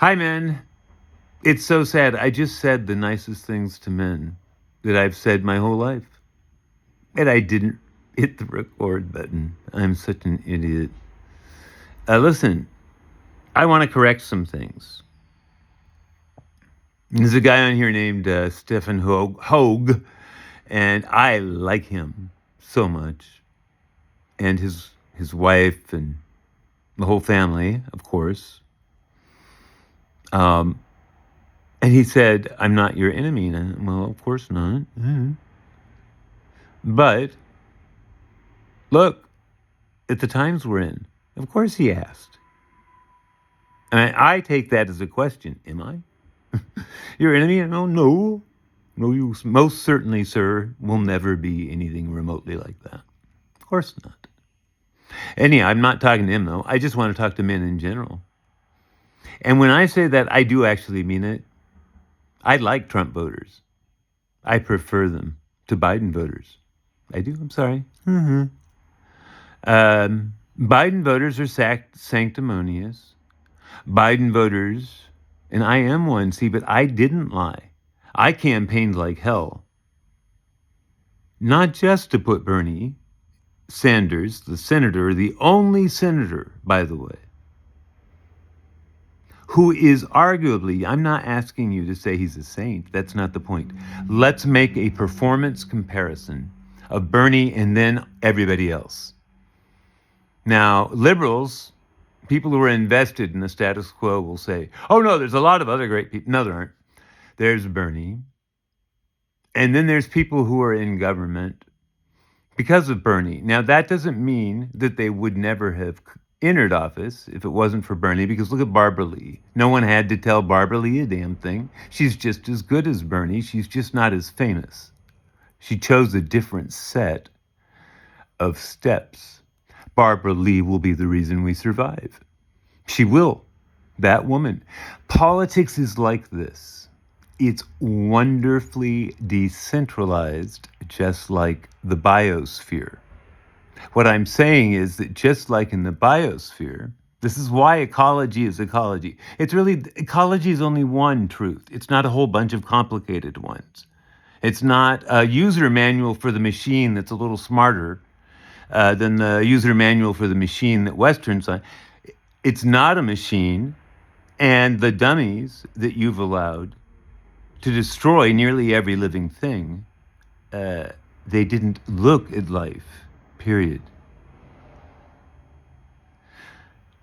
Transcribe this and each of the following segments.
Hi, men. It's so sad. I just said the nicest things to men that I've said my whole life. And I didn't hit the record button. I'm such an idiot. Listen, I want to correct some things. There's a guy on here named Stephen Hogue, and I like him so much. And his wife and the whole family, of course. Um, and he said, I'm not your enemy. And well, of course not. But look, at the times we're in, of course he asked. And I take that as a question. Am I your enemy? No, no. No, you most certainly, sir, will never be anything remotely like that. Of course not. Anyhow, I'm not talking to him, though. I just want to talk to men in general. And when I say that, I do actually mean it. I like Trump voters. I prefer them to Biden voters. I do. I'm sorry. Biden voters are sanctimonious. Biden voters, and I am one, see, but I didn't lie. I campaigned like hell. Not just to put Bernie Sanders, the senator, the only senator, by the way, who is arguably, I'm not asking you to say he's a saint. That's not the point. Let's make a performance comparison of Bernie and then everybody else. Now, liberals, people who are invested in the status quo will say, oh, no, there's a lot of other great people. No, there aren't. There's Bernie. And then there's people who are in government because of Bernie. Now, that doesn't mean that they would never have entered office if it wasn't for Bernie, because look at Barbara Lee. No one had to tell Barbara Lee a damn thing. She's just as good as Bernie. She's just not as famous. She chose a different set of steps. Barbara Lee will be the reason we survive. She will. That woman. Politics is like this. It's wonderfully decentralized, just like the biosphere. What I'm saying is that just like in the biosphere, this is why ecology is ecology. It's really, ecology is only one truth. It's not a whole bunch of complicated ones. It's not a user manual for the machine that's a little smarter than the user manual for the machine that Western's on. It's not a machine, and the dummies that you've allowed to destroy nearly every living thing, they didn't look at life, period.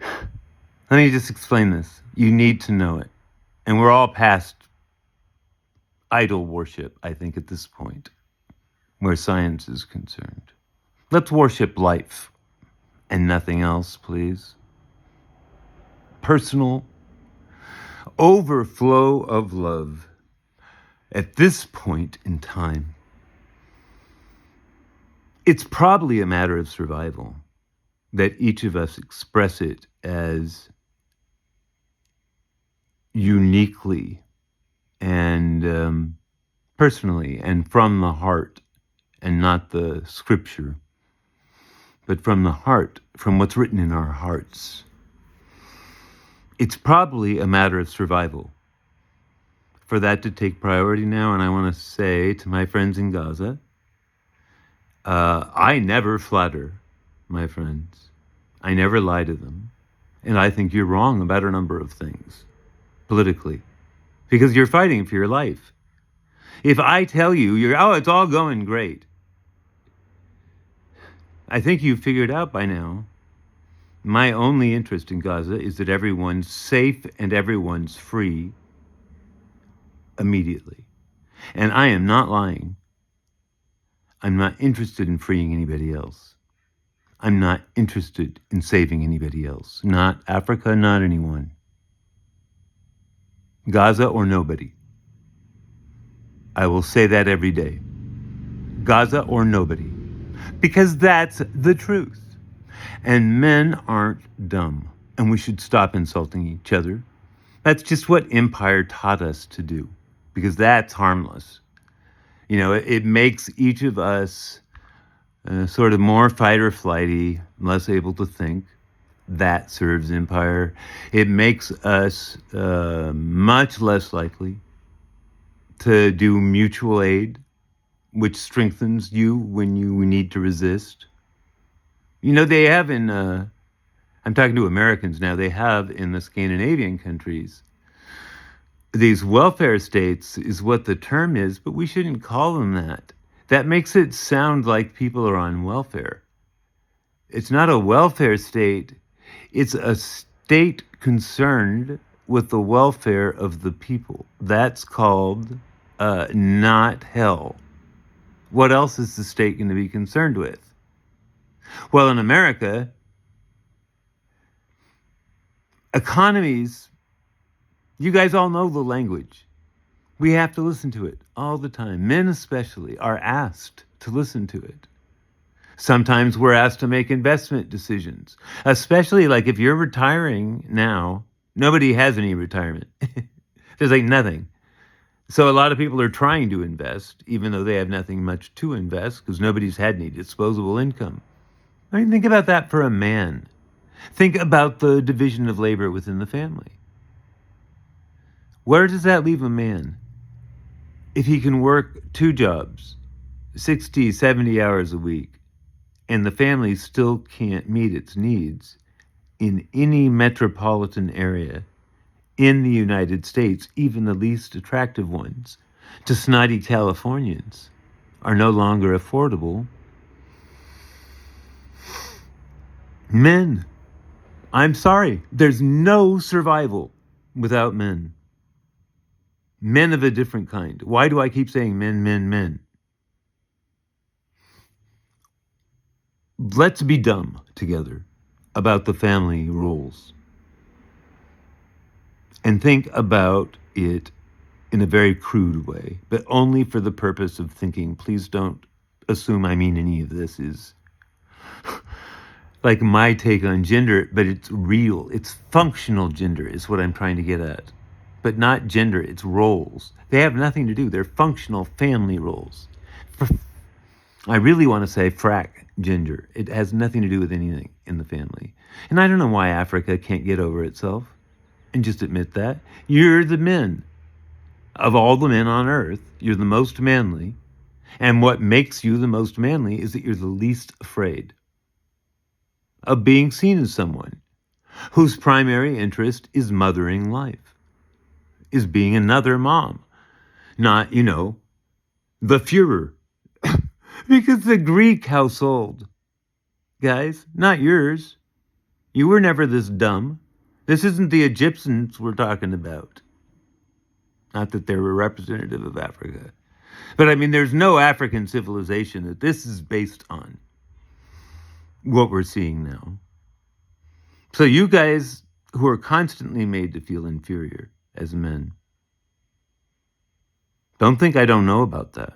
Let me just explain this. You need to know it. And we're all past idol worship, I think, at this point, where science is concerned. Let's worship life and nothing else, please. Personal overflow of love at this point in time. It's probably a matter of survival that each of us express it as uniquely and personally and from the heart, and not the scripture, but from the heart, from what's written in our hearts. It's probably a matter of survival for that to take priority now. And I want to say to my friends in Gaza, I never flatter my friends. I never lie to them. And I think you're wrong about a number of things politically, because you're fighting for your life. If I tell you, it's all going great, I think you've figured out by now, my only interest in Gaza is that everyone's safe and everyone's free immediately. And I am not lying. I'm not interested in freeing anybody else. I'm not interested in saving anybody else. Not Africa, not anyone. Gaza or nobody. I will say that every day. Gaza or nobody. Because that's the truth. And men aren't dumb. And we should stop insulting each other. That's just what empire taught us to do. Because that's harmless. You know, it makes each of us sort of more fight or flighty, less able to think. that serves empire. It makes us much less likely to do mutual aid, which strengthens you when you need to resist. You know, they have I'm talking to Americans now, they have in the Scandinavian countries, these welfare states is what the term is, but we shouldn't call them that. That makes it sound like people are on welfare. It's not a welfare state, it's a state concerned with the welfare of the people. That's called not hell. What else is the state going to be concerned with? Well, in America, economies, you guys all know the language. We have to listen to it all the time. Men, especially, are asked to listen to it. Sometimes we're asked to make investment decisions, especially like if you're retiring now, nobody has any retirement. There's like nothing. So a lot of people are trying to invest, even though they have nothing much to invest because nobody's had any disposable income. I mean, think about that for a man. Think about the division of labor within the family. Where does that leave a man? If he can work 2 jobs, 60, 70 hours a week, and the family still can't meet its needs in any metropolitan area in the United States, even the least attractive ones, to snotty Californians, are no longer affordable. Men, I'm sorry, there's no survival without men. Men of a different kind. Why do I keep saying men, men, men? Let's be dumb together about the family rules and think about it in a very crude way, but only for the purpose of thinking. Please don't assume I mean any of this is like my take on gender, but it's real. It's functional gender is what I'm trying to get at. But not gender, it's roles. They have nothing to do. They're functional family roles. I really want to say frack gender. It has nothing to do with anything in the family. And I don't know why Africa can't get over itself and just admit that. You're the men. Of all the men on earth, you're the most manly. And what makes you the most manly is that you're the least afraid of being seen as someone whose primary interest is mothering life, is being another mom, not, the Führer. Because the Greek household, guys, not yours. You were never this dumb. This isn't the Egyptians we're talking about. Not that they were representative of Africa. But I mean, there's no African civilization that this is based on, what we're seeing now. So you guys who are constantly made to feel inferior as men, don't think I don't know about that.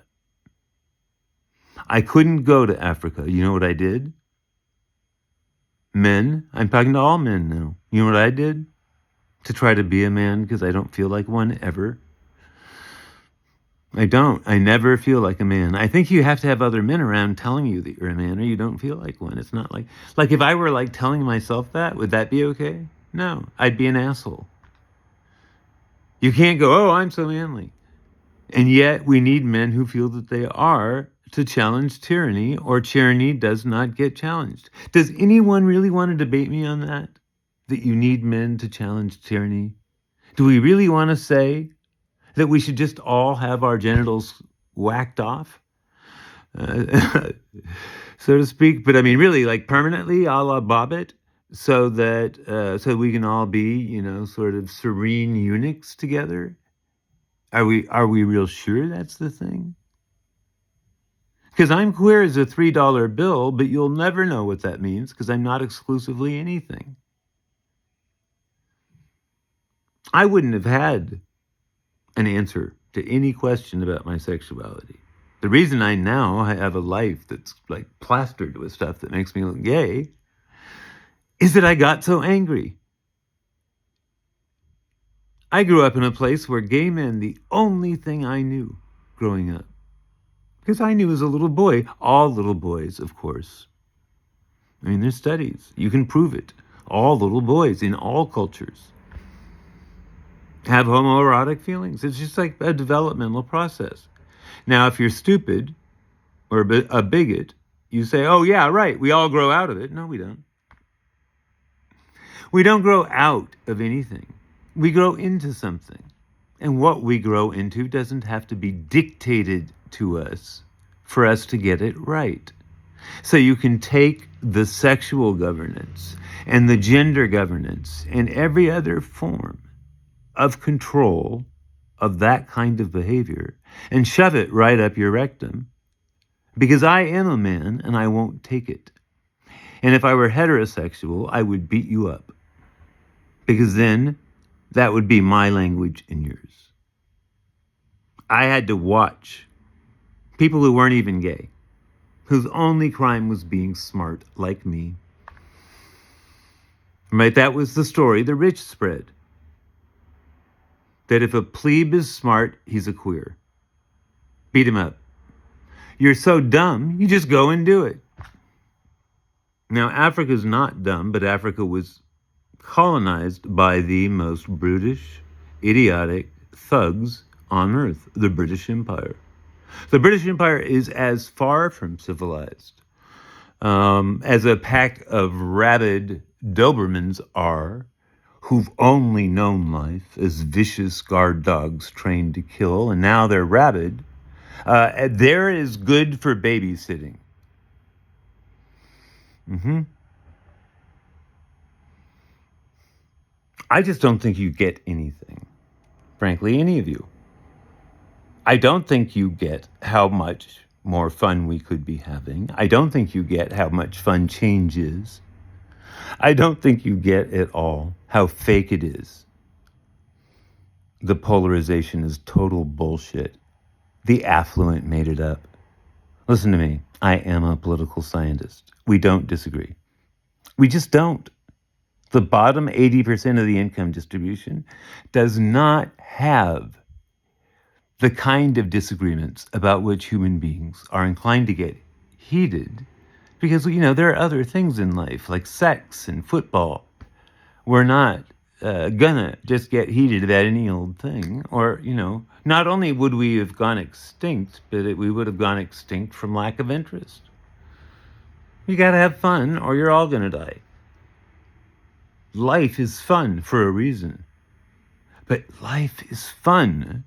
I couldn't go to Africa. You know what I did? Men, I'm talking to all men now. You know what I did? To try to be a man because I don't feel like one ever. I don't. I never feel like a man. I think you have to have other men around telling you that you're a man or you don't feel like one. It's not like if I were like telling myself that, would that be okay? No, I'd be an asshole. You can't go, oh, I'm so manly. And yet we need men who feel that they are to challenge tyranny, or tyranny does not get challenged. Does anyone really want to debate me on that? That you need men to challenge tyranny? Do we really want to say that we should just all have our genitals whacked off? So to speak. But I mean, really, like permanently, a la Bobbitt, so that so we can all be, sort of serene eunuchs together? Are we real sure that's the thing? Because I'm queer as a $3 bill, but you'll never know what that means because I'm not exclusively anything. I wouldn't have had an answer to any question about my sexuality. The reason I now have a life that's like plastered with stuff that makes me look gay is that I got so angry. I grew up in a place where gay men, the only thing I knew growing up, because I knew as a little boy, all little boys, of course. I mean, there's studies. You can prove it. All little boys in all cultures have homoerotic feelings. It's just like a developmental process. Now, if you're stupid or a bigot, you say, oh, yeah, right, we all grow out of it. No, we don't. We don't grow out of anything. We grow into something. And what we grow into doesn't have to be dictated to us for us to get it right. So you can take the sexual governance and the gender governance and every other form of control of that kind of behavior and shove it right up your rectum, because I am a man and I won't take it. And if I were heterosexual, I would beat you up, because then that would be my language and yours. I had to watch people who weren't even gay, whose only crime was being smart like me. Right? That was the story the rich spread. That if a plebe is smart, he's a queer. Beat him up. You're so dumb, you just go and do it. Now, Africa's not dumb, but Africa was colonized by the most brutish, idiotic thugs on earth, the British Empire. The British Empire is as far from civilized as a pack of rabid Dobermans are, who've only known life as vicious guard dogs trained to kill, and now they're rabid. They're as good for babysitting. I just don't think you get anything, frankly, any of you. I don't think you get how much more fun we could be having. I don't think you get how much fun change is. I don't think you get at all how fake it is. The polarization is total bullshit. The affluent made it up. Listen to me. I am a political scientist. We don't disagree. We just don't. The bottom 80% of the income distribution does not have the kind of disagreements about which human beings are inclined to get heated, because, there are other things in life like sex and football. We're not gonna just get heated about any old thing, or, not only would we have gone extinct, but we would have gone extinct from lack of interest. You gotta have fun or you're all gonna die. Life is fun for a reason. But life is fun.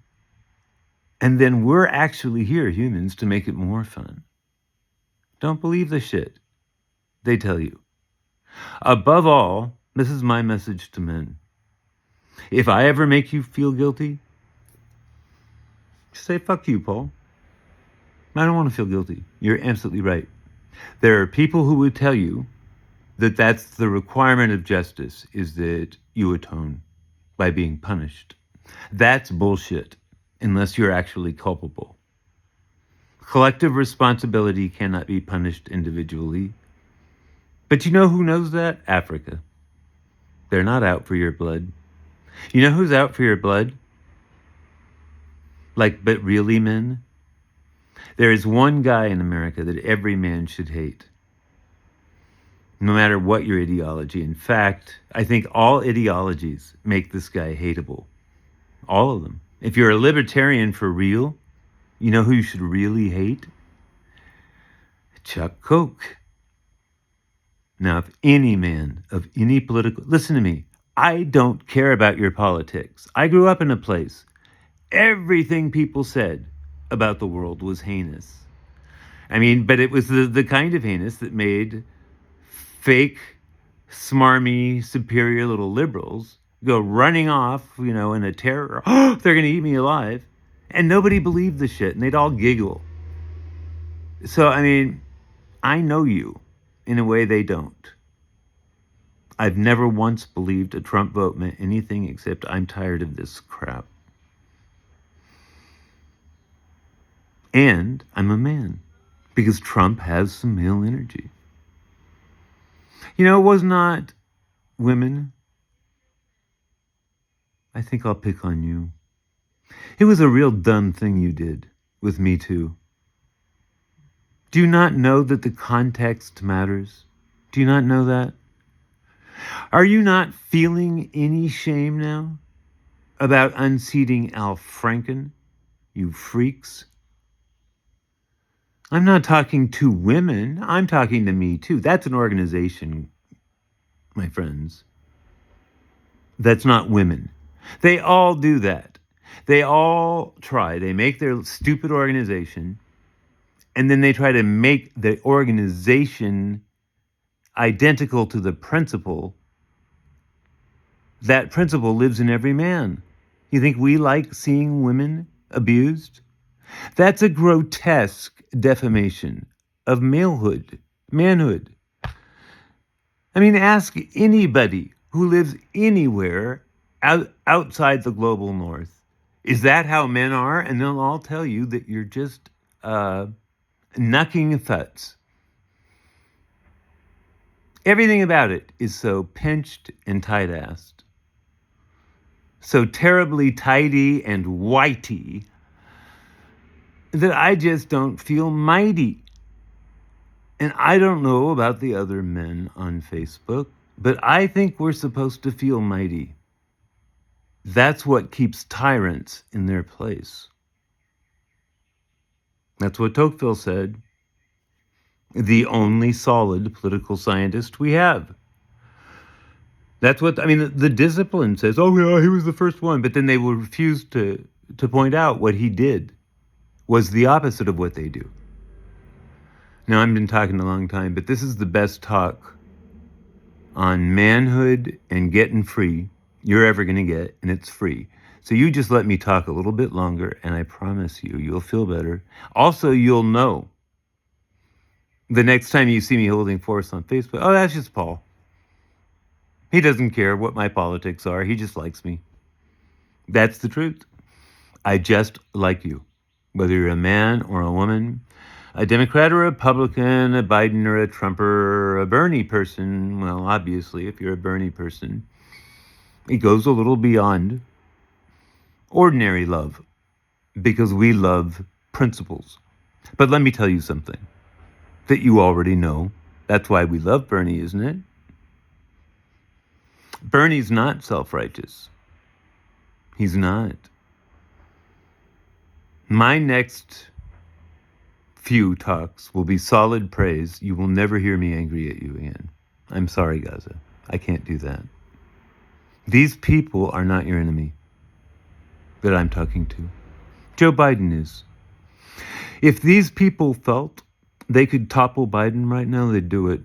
And then we're actually here, humans, to make it more fun. Don't believe the shit they tell you. Above all, this is my message to men. If I ever make you feel guilty, say, fuck you, Paul. I don't want to feel guilty. You're absolutely right. There are people who would tell you that that's the requirement of justice, is that you atone by being punished. That's bullshit, unless you're actually culpable. Collective responsibility cannot be punished individually. But you know who knows that? Africa. They're not out for your blood. You know who's out for your blood? But really, men? There is one guy in America that every man should hate, no matter what your ideology. In fact, I think all ideologies make this guy hateable. All of them. If you're a libertarian for real, you know who you should really hate? Chuck Koch. Now, if any man of any political... Listen to me. I don't care about your politics. I grew up in a place. Everything people said about the world was heinous. But it was the kind of heinous that made fake, smarmy, superior little liberals go running off, in a terror. Oh, they're going to eat me alive. And nobody believed the shit, and they'd all giggle. So, I know you in a way they don't. I've never once believed a Trump vote meant anything except I'm tired of this crap. And I'm a man, because Trump has some male energy. It was not women. I think I'll pick on you. It was a real dumb thing you did with Me Too. Do you not know that the context matters? Do you not know that? Are you not feeling any shame now about unseating Al Franken, you freaks? I'm not talking to women. I'm talking to me too. That's an organization, my friends. That's not women. They all do that. They all try. They make their stupid organization and then they try to make the organization identical to the principle. That principle lives in every man. You think we like seeing women abused? That's a grotesque defamation of malehood, manhood. I mean, ask anybody who lives anywhere outside the global north. Is that how men are? And they'll all tell you that you're just knucking thuts. Everything about it is so pinched and tight-assed, so terribly tidy and whitey that I just don't feel mighty. And I don't know about the other men on Facebook, but I think we're supposed to feel mighty. That's what keeps tyrants in their place. That's what Tocqueville said. The only solid political scientist we have. That's what, I mean, the discipline says, oh yeah, he was the first one. But then they will refuse to point out what he did was the opposite of what they do. Now, I've been talking a long time, but this is the best talk on manhood and getting free you're ever going to get, and it's free. So you just let me talk a little bit longer, and I promise you, you'll feel better. Also, you'll know the next time you see me holding force on Facebook, oh, that's just Paul. He doesn't care what my politics are. He just likes me. That's the truth. I just like you. Whether you're a man or a woman, a Democrat or a Republican, a Biden or a Trump or a Bernie person, well, obviously, if you're a Bernie person, it goes a little beyond ordinary love because we love principles. But let me tell you something that you already know. That's why we love Bernie, isn't it? Bernie's not self-righteous. He's not. My next few talks will be solid praise. You will never hear me angry at you again. I'm sorry, Gaza. I can't do that. These people are not your enemy that I'm talking to. Joe Biden is. If these people felt they could topple Biden right now, they'd do it.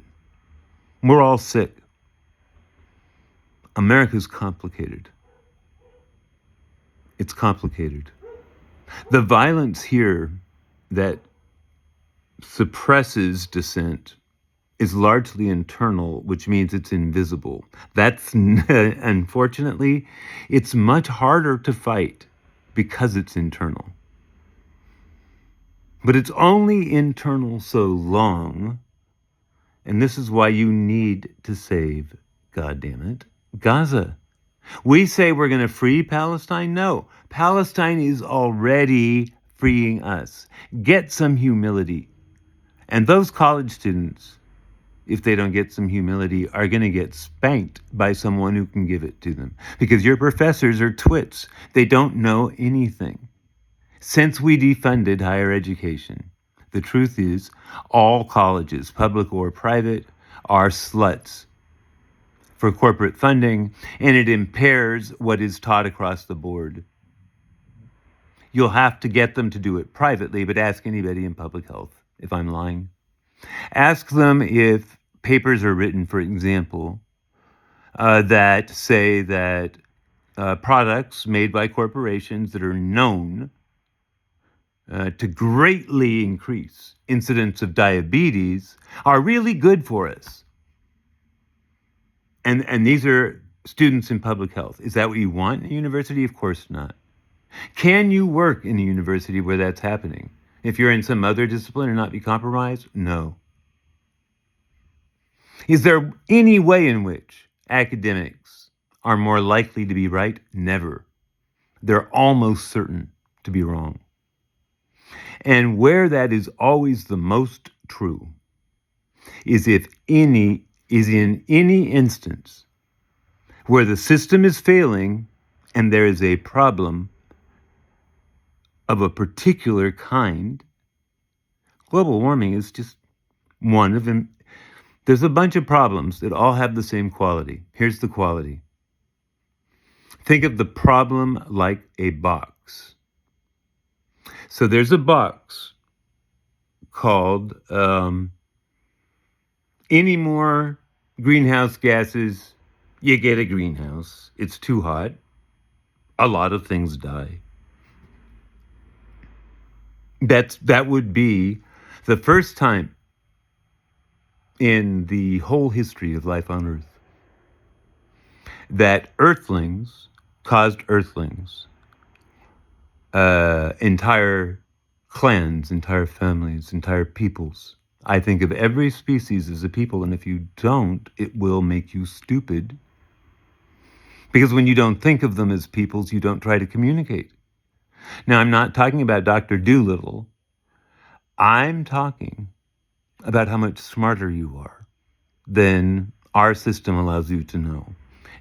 We're all sick. America's complicated. It's complicated. The violence here that suppresses dissent is largely internal, which means it's invisible. That's, unfortunately, it's much harder to fight because it's internal. But it's only internal so long, and this is why you need to save, goddammit, Gaza. We say we're going to free Palestine. No, Palestine is already freeing us. Get some humility. And those college students, if they don't get some humility, are going to get spanked by someone who can give it to them. Because your professors are twits. They don't know anything. Since we defunded higher education, the truth is all colleges, public or private, are sluts for corporate funding, and it impairs what is taught across the board. You'll have to get them to do it privately, but ask anybody in public health if I'm lying. Ask them if papers are written, for example, that say that products made by corporations that are known to greatly increase incidence of diabetes are really good for us. And these are students in public health. Is that what you want in a university? Of course not. Can you work in a university where that's happening? If you're in some other discipline and not be compromised? No. Is there any way in which academics are more likely to be right? Never. They're almost certain to be wrong. And where that is always the most true is in any instance where the system is failing and there is a problem of a particular kind. Global warming is just one of them. There's a bunch of problems that all have the same quality. Here's the quality. Think of the problem like a box. So there's a box called any more greenhouse gases, you get a greenhouse. It's too hot. A lot of things die. That would be the first time in the whole history of life on Earth that Earthlings caused Earthlings, entire clans, entire families, entire peoples. I think of every species as a people, and if you don't, it will make you stupid. Because when you don't think of them as peoples, you don't try to communicate. Now, I'm not talking about Dr. Dolittle. I'm talking about how much smarter you are than our system allows you to know.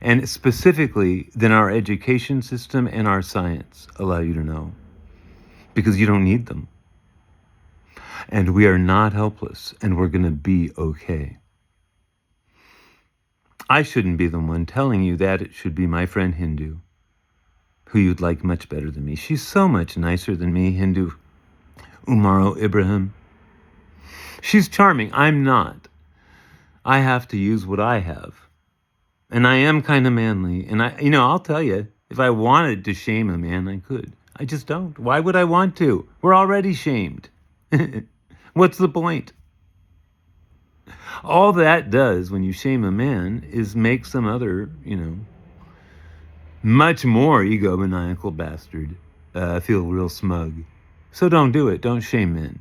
And specifically, than our education system and our science allow you to know. Because you don't need them. And we are not helpless, and we're going to be okay. I shouldn't be the one telling you that. It should be my friend Hindu, who you'd like much better than me. She's so much nicer than me, Hindu Umaro Ibrahim. She's charming. I'm not. I have to use what I have. And I am kind of manly. And I'll tell you, if I wanted to shame a man, I could. I just don't. Why would I want to? We're already shamed. What's the point? All that does when you shame a man is make some other, much more egomaniacal bastard feel real smug. So don't do it. Don't shame men.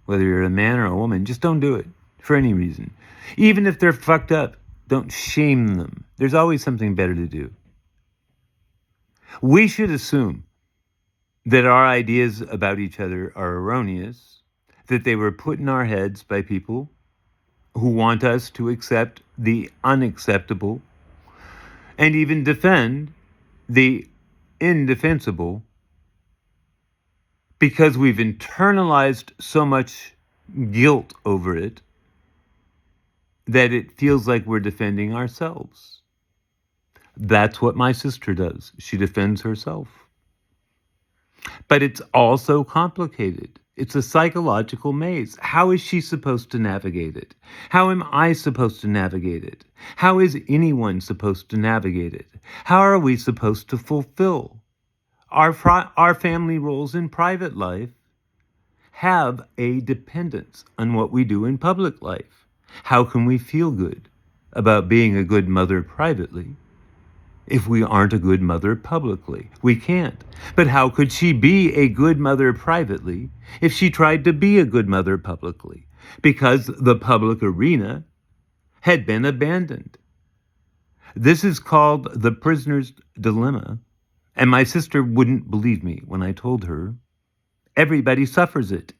Whether you're a man or a woman, just don't do it for any reason. Even if they're fucked up, don't shame them. There's always something better to do. We should assume that our ideas about each other are erroneous, that they were put in our heads by people who want us to accept the unacceptable and even defend the indefensible, because we've internalized so much guilt over it that it feels like we're defending ourselves. That's what my sister does. She defends herself. But it's also complicated. It's a psychological maze. How is she supposed to navigate it? How am I supposed to navigate it? How is anyone supposed to navigate it? How are we supposed to fulfill our family roles in private life? Have a dependence on what we do in public life. How can we feel good about being a good mother privately if we aren't a good mother publicly? We can't. But how could she be a good mother privately if she tried to be a good mother publicly? Because the public arena had been abandoned. This is called the prisoner's dilemma. And my sister wouldn't believe me when I told her everybody suffers it.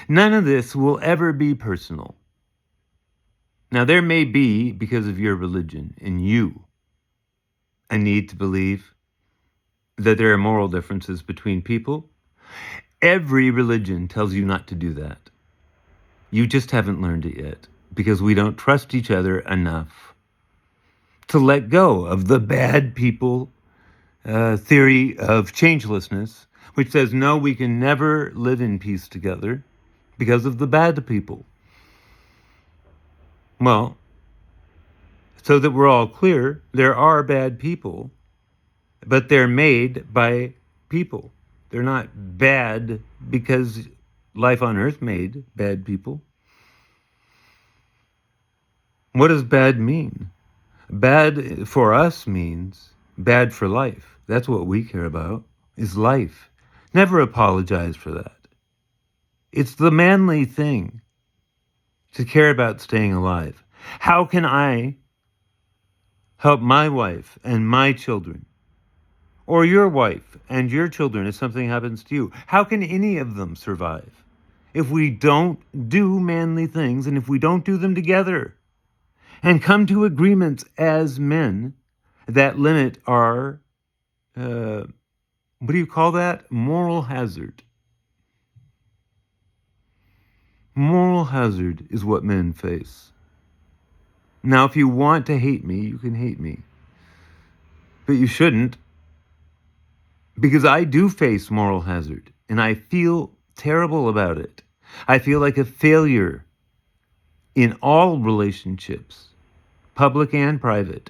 None of this will ever be personal. Now, there may be, because of your religion and you, a need to believe that there are moral differences between people. Every religion tells you not to do that. You just haven't learned it yet, because we don't trust each other enough to let go of the bad people theory of changelessness, which says, no, we can never live in peace together because of the bad people. Well, so that we're all clear, there are bad people, but they're made by people. They're not bad because life on earth made bad people. What does bad mean? Bad for us means bad for life. That's what we care about, is life. Never apologize for that. It's the manly thing to care about staying alive. How can I help my wife and my children, or your wife and your children if something happens to you? How can any of them survive if we don't do manly things and if we don't do them together? and come to agreements as men that limit our, what do you call that? Moral hazard. Moral hazard is what men face. Now, if you want to hate me, you can hate me. But you shouldn't, because I do face moral hazard, and I feel terrible about it. I feel like a failure in all relationships, public and private.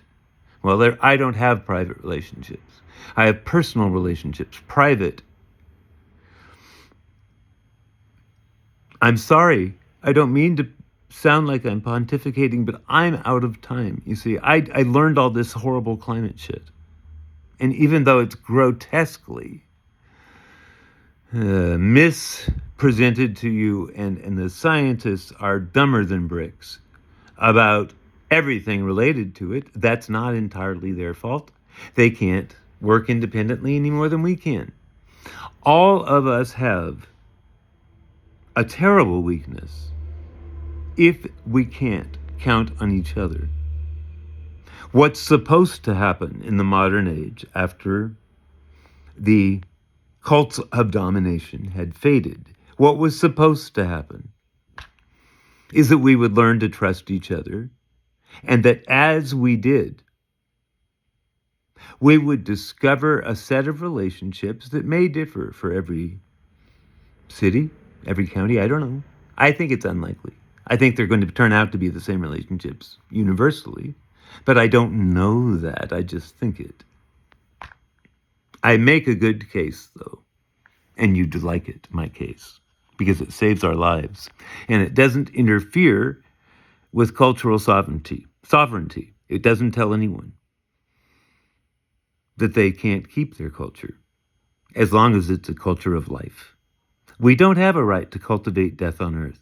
Well, I don't have private relationships. I have personal relationships, private. I'm sorry. I don't mean to sound like I'm pontificating, but I'm out of time. You see, I learned all this horrible climate shit. And even though it's grotesquely mispresented to you, and the scientists are dumber than bricks about everything related to it, that's not entirely their fault. They can't work independently any more than we can. All of us have a terrible weakness if we can't count on each other. What's supposed to happen in the modern age after the cults of domination had faded, what was supposed to happen is that we would learn to trust each other, and that as we did, we would discover a set of relationships that may differ for every city, every county. I don't know. I think it's unlikely. I think they're going to turn out to be the same relationships universally, but I don't know that. I just think it. I make a good case, though, and you'd like it, my case, because it saves our lives, and it doesn't interfere with cultural sovereignty. It doesn't tell anyone that they can't keep their culture, as long as it's a culture of life. We don't have a right to cultivate death on earth.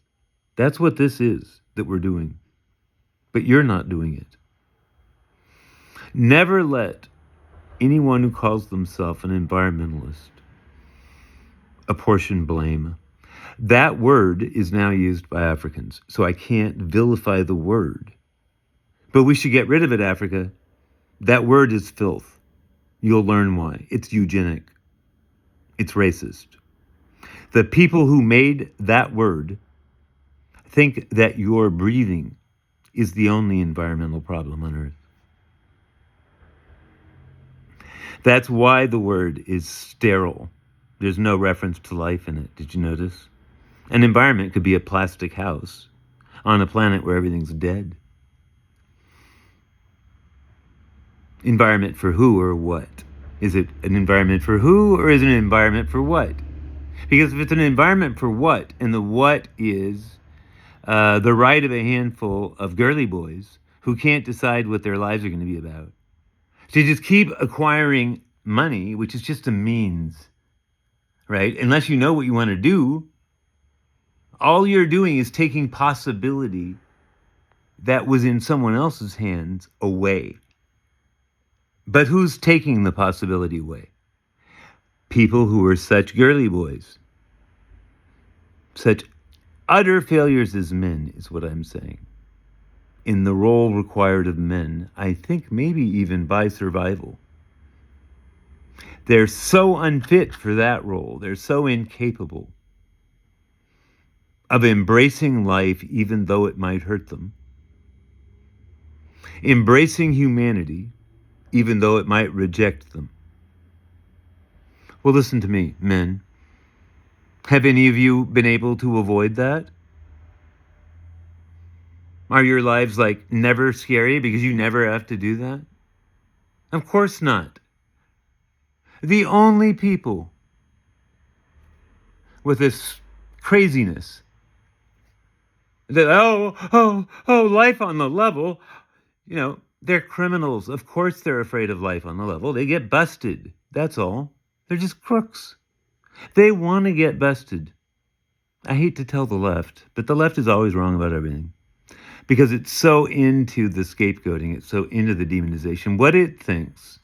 That's what this is that we're doing. But you're not doing it. Never let anyone who calls themselves an environmentalist apportion blame. That word is now used by Africans, so I can't vilify the word. But we should get rid of it, Africa. That word is filth. You'll learn why. It's eugenic. It's racist. The people who made that word think that your breathing is the only environmental problem on earth. That's why the word is sterile. There's no reference to life in it. Did you notice? An environment could be a plastic house on a planet where everything's dead. Environment for who or what? Is it an environment for who, or is it an environment for what? Because if it's an environment for what, and the what is the right of a handful of girly boys who can't decide what their lives are going to be about, so you just keep acquiring money, which is just a means, right? Unless you know what you want to do, all you're doing is taking possibility that was in someone else's hands away. But who's taking the possibility away? People who are such girly boys. Such utter failures as men is what I'm saying. In the role required of men, I think maybe even by survival. They're so unfit for that role. They're so incapable of embracing life even though it might hurt them. Embracing humanity even though it might reject them. Well, listen to me, men. Have any of you been able to avoid that? Are your lives like never scary because you never have to do that? Of course not. The only people with this craziness that, life on the level, they're criminals. Of course they're afraid of life on the level. They get busted. That's all. They're just crooks. They want to get busted. I hate to tell the left, but the left is always wrong about everything. Because it's so into the scapegoating, it's so into the demonization. What it thinks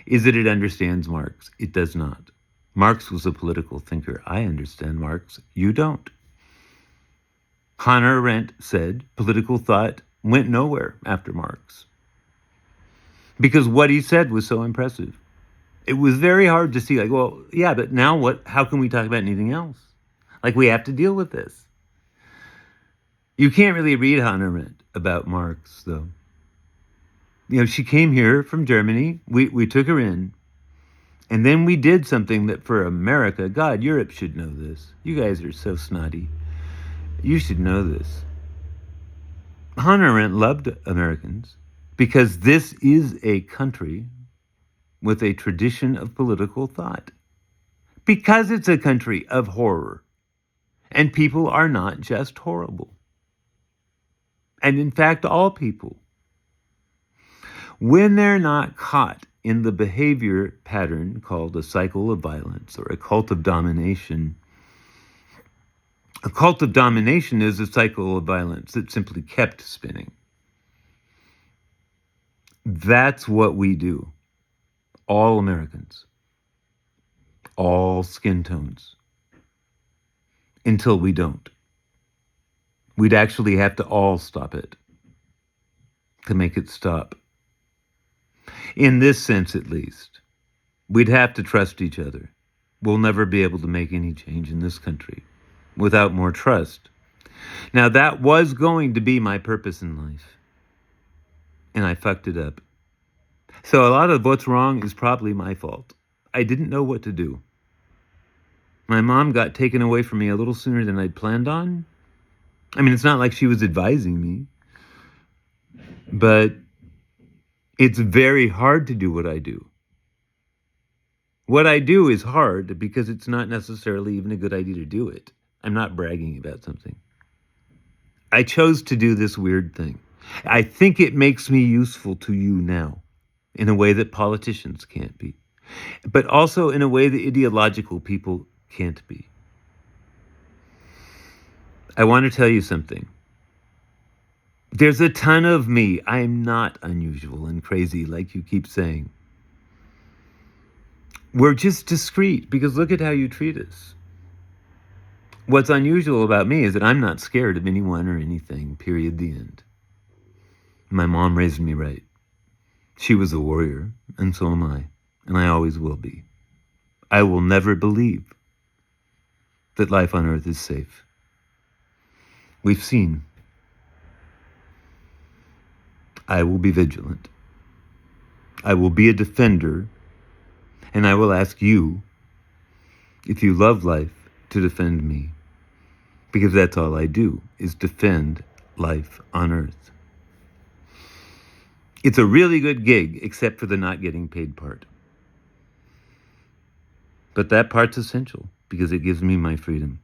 is that it understands Marx. It does not. Marx was a political thinker. I understand Marx. You don't. Hannah Arendt said political thought went nowhere after Marx because what he said was so impressive. It was very hard to see, like, well, yeah, but now what? How can we talk about anything else? Like, we have to deal with this. You can't really read Hannah Arendt about Marx, though. She came here from Germany. We took her in. And then we did something that for America, God, Europe should know this. You guys are so snotty. You should know this. Hannah Arendt loved Americans because this is a country with a tradition of political thought. Because it's a country of horror. And people are not just horrible. And in fact, all people, when they're not caught in the behavior pattern called a cycle of violence or a cult of domination, a cult of domination is a cycle of violence that simply kept spinning. That's what we do. All Americans. All skin tones. Until we don't. We'd actually have to all stop it to make it stop. In this sense, at least, we'd have to trust each other. We'll never be able to make any change in this country without more trust. Now, that was going to be my purpose in life, and I fucked it up. So a lot of what's wrong is probably my fault. I didn't know what to do. My mom got taken away from me a little sooner than I'd planned on. I mean, it's not like she was advising me, but it's very hard to do what I do. What I do is hard because it's not necessarily even a good idea to do it. I'm not bragging about something. I chose to do this weird thing. I think it makes me useful to you now in a way that politicians can't be, but also in a way that ideological people can't be. I want to tell you something. There's a ton of me. I'm not unusual and crazy like you keep saying. We're just discreet because look at how you treat us. What's unusual about me is that I'm not scared of anyone or anything, period, the end. My mom raised me right. She was a warrior, and so am I, and I always will be. I will never believe that life on Earth is safe. We've seen. I will be vigilant. I will be a defender, and I will ask you, if you love life, to defend me. Because that's all I do, is defend life on Earth. It's a really good gig, except for the not getting paid part. But that part's essential, because it gives me my freedom.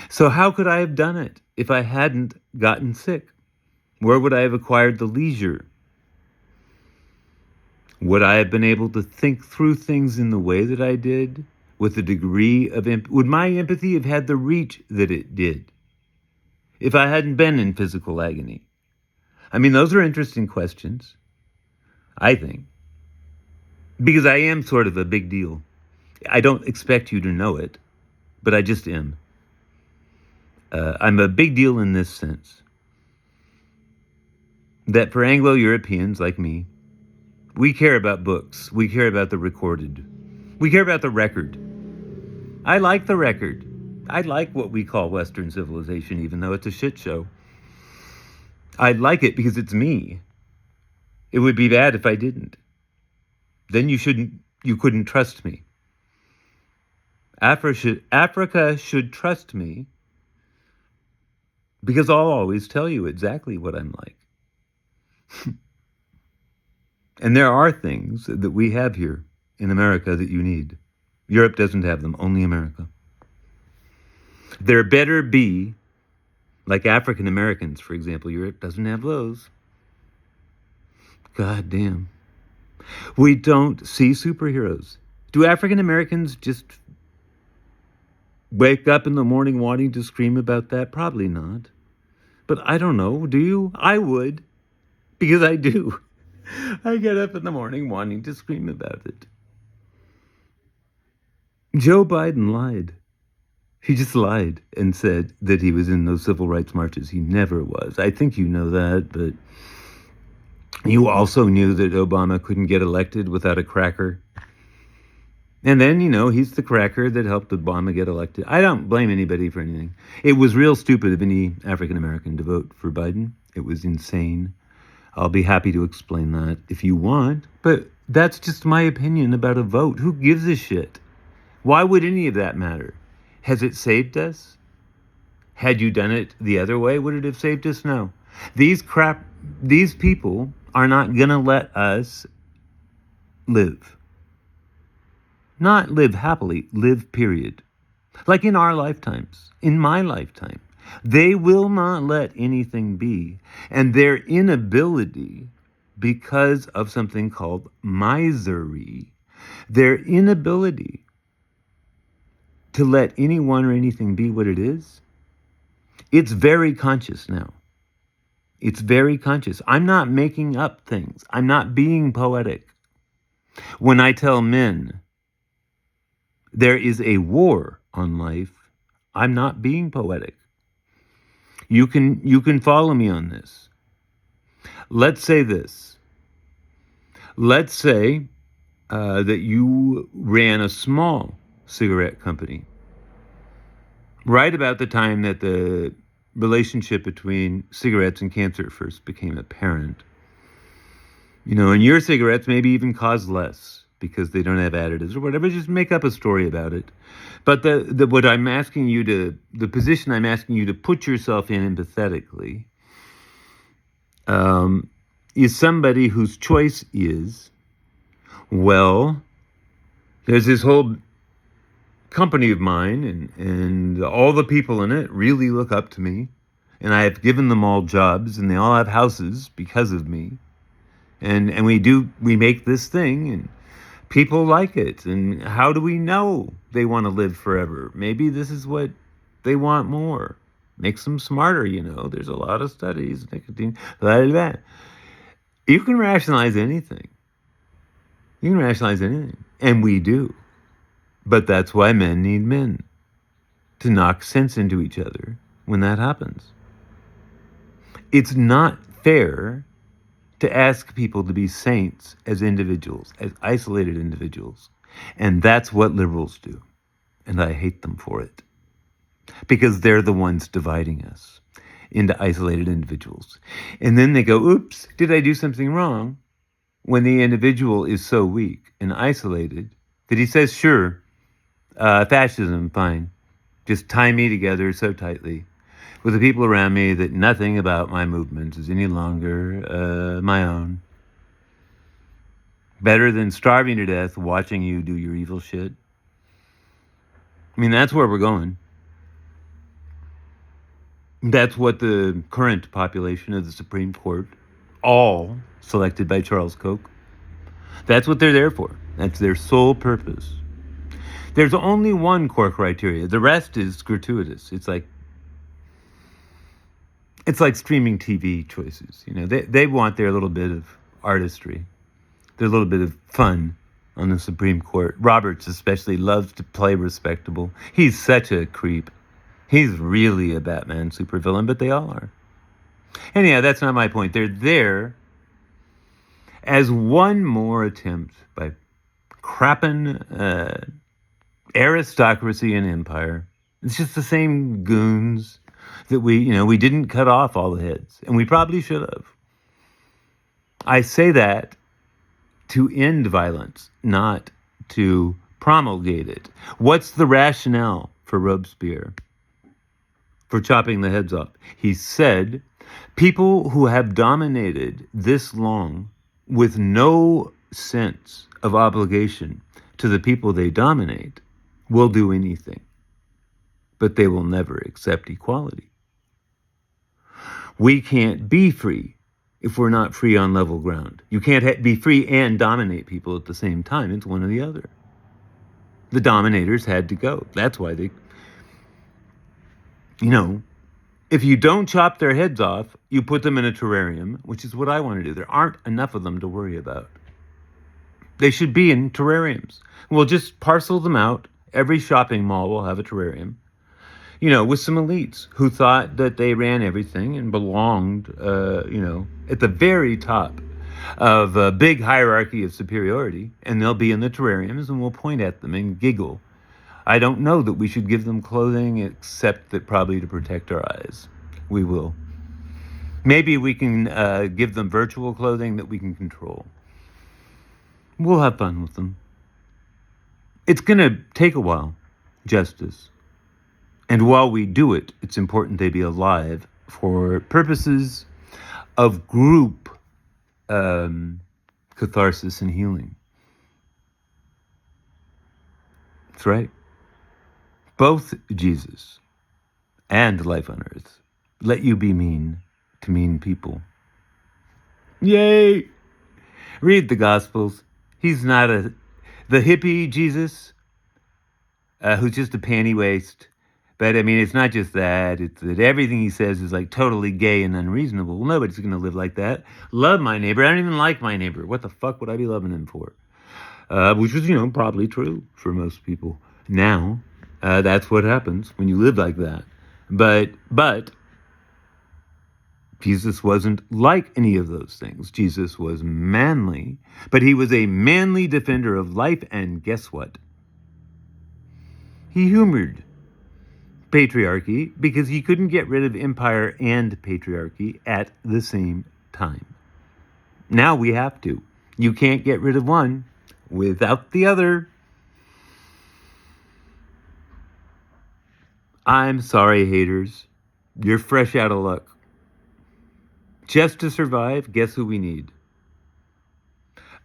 So how could I have done it if I hadn't gotten sick? Where would I have acquired the leisure? Would I have been able to think through things in the way that I did? With a degree of would my empathy have had the reach that it did if I hadn't been in physical agony? I mean, those are interesting questions, I think, because I am sort of a big deal. I don't expect you to know it, but I just am. I'm a big deal in this sense, that for Anglo-Europeans like me, we care about books. We care about the recorded. We care about the record. I like the record. I like what we call Western civilization, even though it's a shit show. I like it because it's me. It would be bad if I didn't. Then you couldn't trust me. Africa should trust me because I'll always tell you exactly what I'm like. And there are things that we have here in America that you need. Europe doesn't have them, only America. There better be, like African Americans, for example. Europe doesn't have those. God damn. We don't see superheroes. Do African Americans just wake up in the morning wanting to scream about that? Probably not. But I don't know. Do you? I would. Because I do. I get up in the morning wanting to scream about it. Joe Biden lied. He just lied and said that he was in those civil rights marches. He never was. I think you know that, but you also knew that Obama couldn't get elected without a cracker. And then, he's the cracker that helped Obama get elected. I don't blame anybody for anything. It was real stupid of any African American to vote for Biden. It was insane. I'll be happy to explain that if you want. But that's just my opinion about a vote. Who gives a shit? Why would any of that matter? Has it saved us? Had you done it the other way, would it have saved us? No. These people are not going to let us live. Not live happily, live period. Like in our lifetimes, in my lifetime. They will not let anything be. And their inability, because of something called misery, their inability to let anyone or anything be what it is, it's very conscious now. It's very conscious. I'm not making up things. I'm not being poetic. When I tell men there is a war on life, I'm not being poetic. You can follow me on this. Let's say this. Let's say that you ran a small cigarette company right about the time that the relationship between cigarettes and cancer first became apparent. And your cigarettes maybe even cause less because they don't have additives or whatever. Just make up a story about it. But the position I'm asking you to put yourself in empathetically, is somebody whose choice is, well, there's this whole company of mine and all the people in it really look up to me, and I have given them all jobs and they all have houses because of me. And we make this thing and people like it. And how do we know they want to live forever? Maybe this is what they want more. Makes them smarter, There's a lot of studies, nicotine, blah, blah, blah. You can rationalize anything. And we do. But that's why men need men. To knock sense into each other when that happens. It's not fair to ask people to be saints as individuals, as isolated individuals. And that's what liberals do. And I hate them for it. Because they're the ones dividing us into isolated individuals. And then they go, oops, did I do something wrong? When the individual is so weak and isolated that he says, sure, fascism, fine. Just tie me together so tightly with the people around me that nothing about my movement is any longer my own. Better than starving to death watching you do your evil shit. That's where we're going. That's what the current population of the Supreme Court, all selected by Charles Koch, that's what they're there for. That's their sole purpose. There's only one core criteria. The rest is gratuitous. It's like streaming TV choices. They want their little bit of artistry, their little bit of fun on the Supreme Court. Roberts especially loves to play respectable. He's such a creep. He's really a Batman supervillain, but they all are. Anyhow, that's not my point. They're there as one more attempt by crapping aristocracy and empire. It's just the same goons that we didn't cut off all the heads, and we probably should have. I say that to end violence, not to promulgate it. What's the rationale for Robespierre? For chopping the heads off? He said, people who have dominated this long with no sense of obligation to the people they dominate will do anything, but they will never accept equality. We can't be free if we're not free on level ground. You can't be free and dominate people at the same time. It's one or the other. The dominators had to go. That's why they, if you don't chop their heads off, you put them in a terrarium, which is what I want to do. There aren't enough of them to worry about. They should be in terrariums. We'll just parcel them out. Every shopping mall will have a terrarium. with some elites who thought that they ran everything and belonged, at the very top of a big hierarchy of superiority, and they'll be in the terrariums and we'll point at them and giggle. I don't know that we should give them clothing except that probably to protect our eyes. We will. Maybe we can give them virtual clothing that we can control. We'll have fun with them. It's going to take a while, justice. And while we do it, it's important they be alive for purposes of group catharsis and healing. That's right. Both Jesus and life on earth let you be mean to mean people. Yay! Read the Gospels. He's not the hippie Jesus who's just a panty waist. But I mean, it's not just that. It's that everything he says is like totally gay and unreasonable. Well, nobody's going to live like that. Love my neighbor. I don't even like my neighbor. What the fuck would I be loving him for? Which was, probably true for most people. Now, that's what happens when you live like that. But Jesus wasn't like any of those things. Jesus was manly, but he was a manly defender of life. And guess what? He humored patriarchy because he couldn't get rid of empire and patriarchy at the same time. Now we have to. You can't get rid of one without the other. I'm sorry, haters. You're fresh out of luck. Just to survive, guess who we need?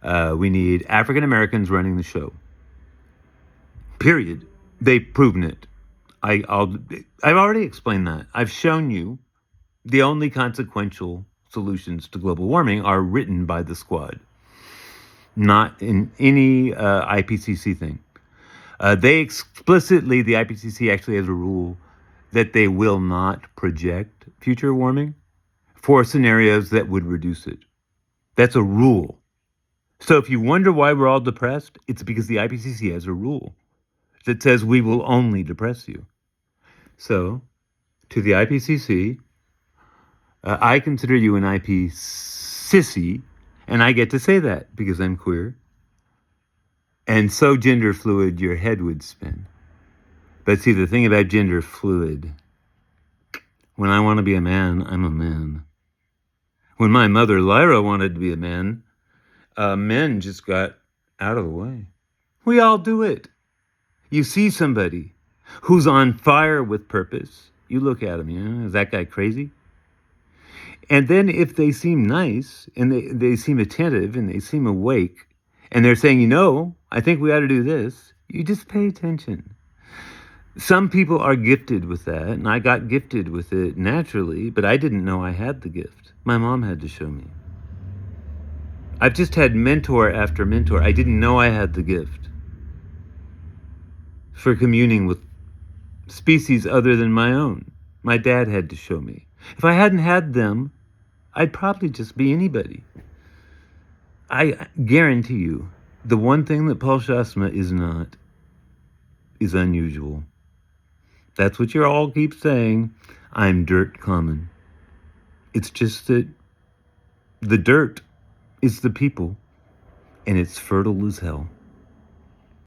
We need African Americans running the show. Period. They've proven it. I've already explained that. I've shown you the only consequential solutions to global warming are written by the squad, not in any IPCC thing. The IPCC actually has a rule that they will not project future warming for scenarios that would reduce it. That's a rule. So if you wonder why we're all depressed, it's because the IPCC has a rule that says we will only depress you. So, to the IPCC, I consider you an IP sissy, and I get to say that because I'm queer. And so gender fluid, your head would spin. But see, the thing about gender fluid, when I want to be a man, I'm a man. When my mother, Lyra, wanted to be a man, men just got out of the way. We all do it. You see somebody who's on fire with purpose, you look at him, is that guy crazy? And then if they seem nice, and they seem attentive, and they seem awake, and they're saying, I think we ought to do this, you just pay attention. Some people are gifted with that, and I got gifted with it naturally, but I didn't know I had the gift. My mom had to show me. I've just had mentor after mentor. I didn't know I had the gift for communing with species other than my own. My dad had to show me. If I hadn't had them, I'd probably just be anybody. I guarantee you, the one thing that Paul Shasma is not is unusual. That's what you all keep saying. I'm dirt common. It's just that the dirt is the people, and it's fertile as hell.